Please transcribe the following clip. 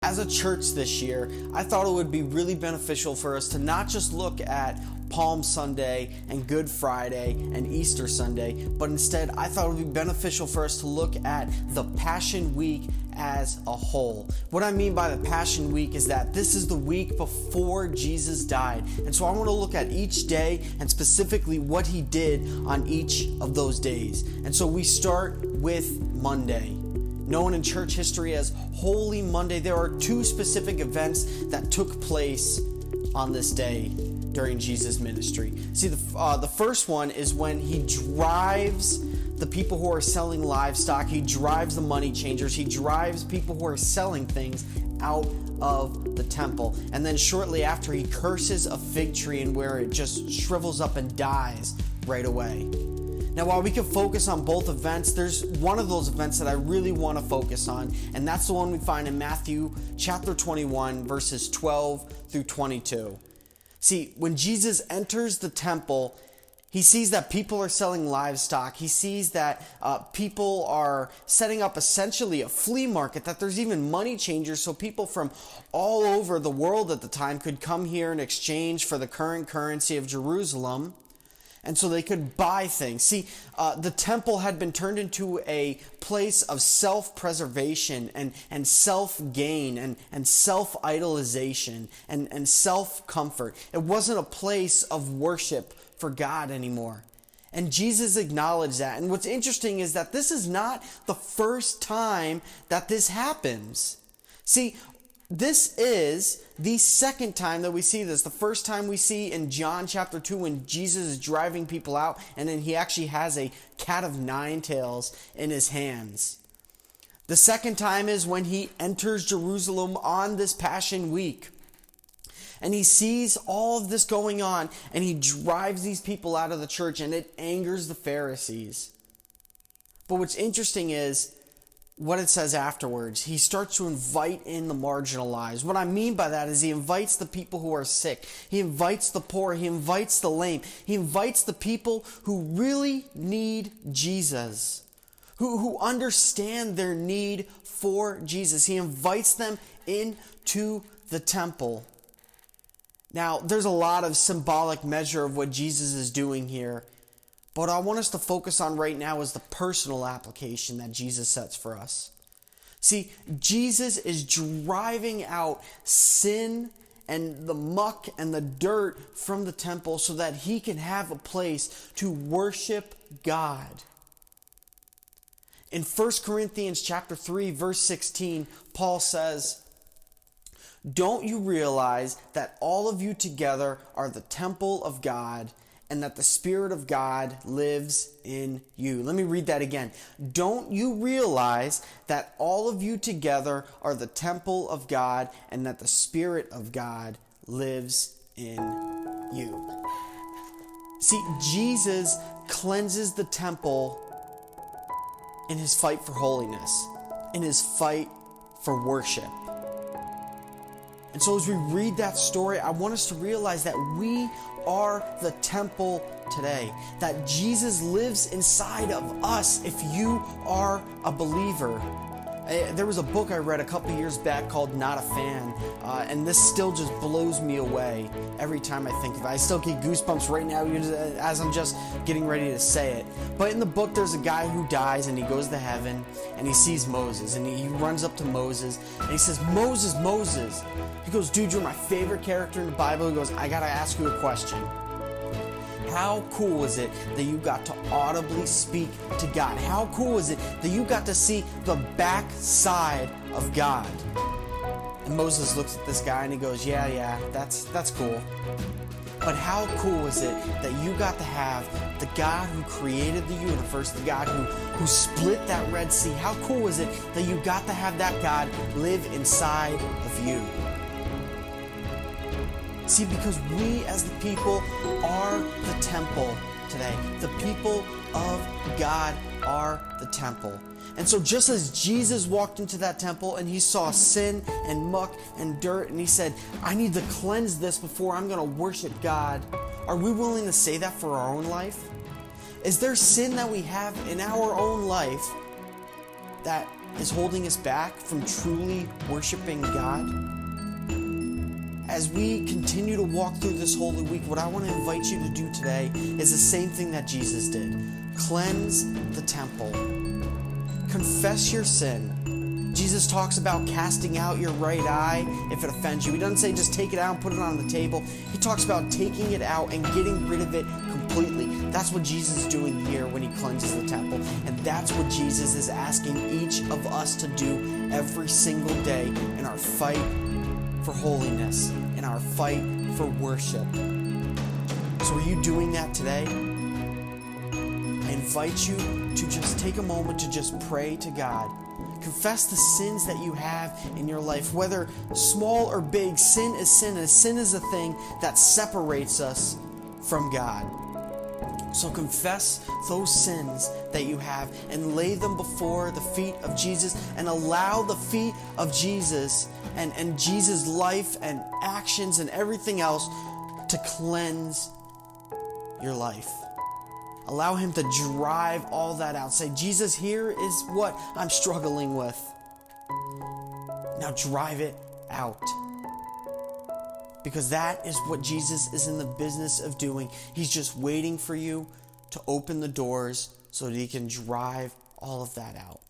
as a church this year, I thought it would be really beneficial for us to not just look at Palm Sunday and Good Friday and Easter Sunday, but instead I thought it would be beneficial for us to look at the Passion Week as a whole. What I mean by the Passion Week is that this is the week before Jesus died. And so I want to look at each day and specifically what he did on each of those days. And so we start with Monday, known in church history as Holy Monday. There are two specific events that took place on this day during Jesus' ministry. See, the first one is when he drives the people who are selling livestock. He drives the money changers. He drives people who are selling things out of the temple. And then shortly after, he curses a fig tree and where it just shrivels up and dies right away. Now, while we can focus on both events, there's one of those events that I really want to focus on, and that's the one we find in Matthew chapter 21, verses 12 through 22. See, when Jesus enters the temple, he sees that people are selling livestock. He sees that people are setting up essentially a flea market, that there's even money changers, so people from all over the world at the time could come here in exchange for the current currency of Jerusalem, and so they could buy things. See, the temple had been turned into a place of self-preservation and self-gain and self-idolization and self-comfort. It wasn't a place of worship for God anymore. And Jesus acknowledged that. And what's interesting is that this is not the first time that this happens. See, this is the second time that we see this. The first time we see in John chapter 2 when Jesus is driving people out, and then he actually has a cat of nine tails in his hands. The second time is when he enters Jerusalem on this Passion Week. And he sees all of this going on, and he drives these people out of the church, and it angers the Pharisees. But what's interesting is what it says afterwards. He starts to invite in the marginalized. What I mean by that is he invites the people who are sick. He invites the poor. He invites the lame. He invites the people who really need Jesus, who understand their need for Jesus. He invites them into the temple. Now, there's a lot of symbolic measure of what Jesus is doing here, but what I want us to focus on right now is the personal application that Jesus sets for us. See, Jesus is driving out sin and the muck and the dirt from the temple so that he can have a place to worship God. In 1 Corinthians chapter 3, verse 16, Paul says, "Don't you realize that all of you together are the temple of God and that the Spirit of God lives in you?" Let me read that again. Don't you realize that all of you together are the temple of God and that the Spirit of God lives in you? See, Jesus cleanses the temple in his fight for holiness, in his fight for worship. And so as we read that story, I want us to realize that we are the temple today. That Jesus lives inside of us if you are a believer. There was a book I read a couple years back called Not a Fan, and this still just blows me away every time I think of it. I still get goosebumps right now as I'm just getting ready to say it. But in the book, there's a guy who dies and he goes to heaven and he sees Moses and he runs up to Moses and he says, "Moses, Moses." He goes, "Dude, you're my favorite character in the Bible." He goes, "I gotta ask you a question. How cool was it that you got to audibly speak to God? How cool was it that you got to see the backside of God?" And Moses looks at this guy and he goes, yeah, that's cool. But how cool is it that you got to have the God who created the universe, the God who split that Red Sea? How cool is it that you got to have that God live inside of you? See, because we as the people are the temple today. The people of God are the temple. And so just as Jesus walked into that temple and he saw sin and muck and dirt and he said, "I need to cleanse this before I'm going to worship God," are we willing to say that for our own life? Is there sin that we have in our own life that is holding us back from truly worshiping God? As we continue to walk through this Holy Week, what I want to invite you to do today is the same thing that Jesus did. Cleanse the temple. Confess your sin. Jesus talks about casting out your right eye if it offends you. He doesn't say just take it out and put it on the table. He talks about taking it out and getting rid of it completely. That's what Jesus is doing here when he cleanses the temple. And that's what Jesus is asking each of us to do every single day in our fight for holiness, in our fight for worship. So are you doing that today? I invite you to just take a moment to just pray to God. Confess the sins that you have in your life, whether small or big. Sin is sin, and sin is a thing that separates us from God. So confess those sins that you have and lay them before the feet of Jesus, and allow the feet of Jesus and Jesus' life and actions and everything else to cleanse your life. Allow him to drive all that out. Say, Jesus, here is what I'm struggling with. Now drive it out. Because that is what Jesus is in the business of doing. He's just waiting for you to open the doors so that he can drive all of that out.